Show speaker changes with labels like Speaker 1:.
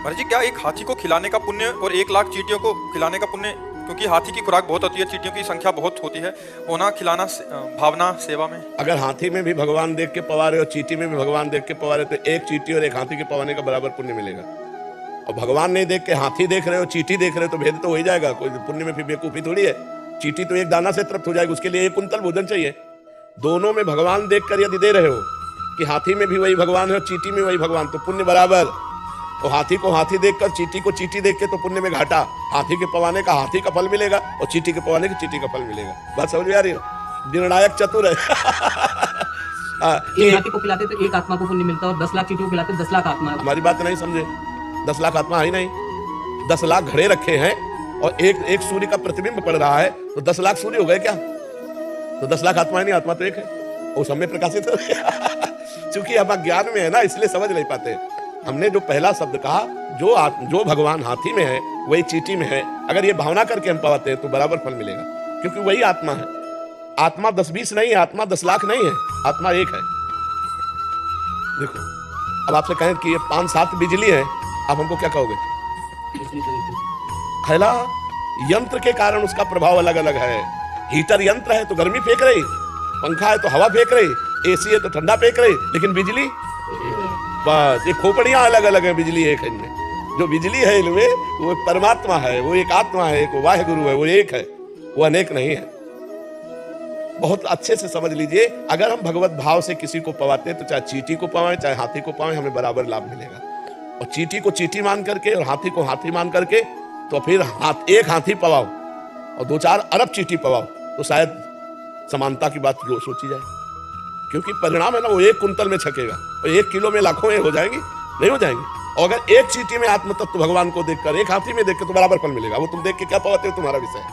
Speaker 1: महाराज जी, क्या एक हाथी को खिलाने का पुण्य और 1 लाख चींटियों को खिलाने का पुण्य, क्योंकि हाथी की खुराक बहुत होती है, चींटियों की संख्या बहुत होती है, होना खिलाना भावना सेवा में?
Speaker 2: अगर हाथी में भी भगवान देख के पवारे और चींटी में भी भगवान देख के पवारे तो एक चींटी और एक हाथी के पवाने का बराबर पुण्य मिलेगा। और भगवान नहीं देख के हाथी देख रहे हो, चींटी देख रहे हो, तो भेद तो हो ही जाएगा। कोई पुण्य में फिर बेवकूफी थोड़ी है। चींटी तो एक दाना से तृप्त हो जाएगी, उसके लिए 1 कुंतल भोजन चाहिए। दोनों में भगवान देखकर यदि दे रहे हो कि हाथी में भी वही भगवान है और चींटी में वही भगवान, तो पुण्य बराबर। और हाथी को हाथी देखकर चींटी को चींटी देख के तो पुण्य में घाटा। हाथी के पवाने का हाथी का फल मिलेगा और चींटी के पवाने की चींटी का फल मिलेगा। बात समझ में आ रही है? निर्णायक चतुर है।
Speaker 3: एक हाथी को खिलाते तो 1 आत्मा को पुण्य मिलता है और 10 लाख चींटियों को खिलाते 10 लाख आत्मा।
Speaker 2: हमारी बात नहीं समझे। 10 लाख आत्मा है नहीं, 10 लाख घड़े रखे हैं और एक सूर्य का प्रतिबिंब पड़ रहा है, तो 10 लाख सूर्य हो गए क्या? तो 10 लाख आत्मा है नहीं, आत्मा तो एक है, वो सब में प्रकाशित है। चूंकि हम अज्ञान में है ना, इसलिए समझ नहीं पाते। हमने जो पहला शब्द कहा, जो भगवान हाथी में है वही चींटी में है, अगर ये भावना करके हम पाते हैं तो बराबर फल मिलेगा, क्योंकि वही आत्मा है। आत्मा 10-20 नहीं है, आत्मा 10 लाख नहीं है, आत्मा एक है। देखो, अब आपसे कहें कि ये 5-7 बिजली है, आप हमको क्या कहोगे? पहला यंत्र के कारण उसका प्रभाव अलग अलग है। हीटर यंत्र है तो गर्मी फेंक रही, पंखा है तो हवा फेंक रही, एसी है तो ठंडा फेंक रही, लेकिन बिजली बस, ये खोपड़ियां अलग अलग है, बिजली एक है इनमें। जो बिजली है इनमें वो परमात्मा है, वो एक आत्मा है, एक वाहे गुरु है, वो एक है, वो अनेक नहीं है। बहुत अच्छे से समझ लीजिए, अगर हम भगवत भाव से किसी को पवाते हैं तो चाहे चींटी को पवाएं चाहे हाथी को पवाएं, हमें बराबर लाभ मिलेगा। और चींटी को चींटी मान करके और हाथी को हाथी मान करके, तो फिर एक हाथी पवाओ और 2-4 अरब चींटी पवाओ, तो शायद समानता की बात सोची जाए। क्योंकि परिणाम है ना, वो 1 कुंतल में छकेगा और 1 किलो में लाखों हो जाएंगी, नहीं हो जाएंगी। और अगर एक चींटी में आत्म तत्व भगवान को देखकर, एक हाथी में देख के, तो बराबर फल मिलेगा। वो तुम देख के क्या पाते हो, तुम्हारा विषय है।